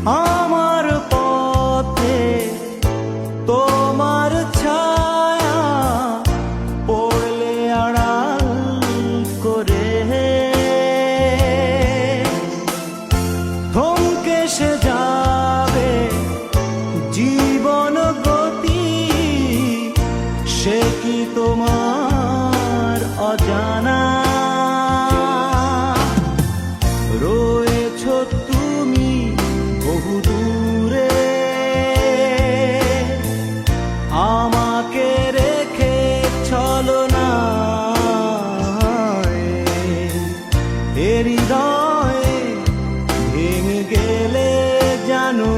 আমার পথে তোমার ছায়া পড়লে আড়াল করে থমকে সে যাবে জীবন গতি, সে কি তোমার অজানা? রয়েছো তুমি বহু দূরে, আমাকে রেখে চলো না। হৃদয়ে ভেঙে গেলে জানো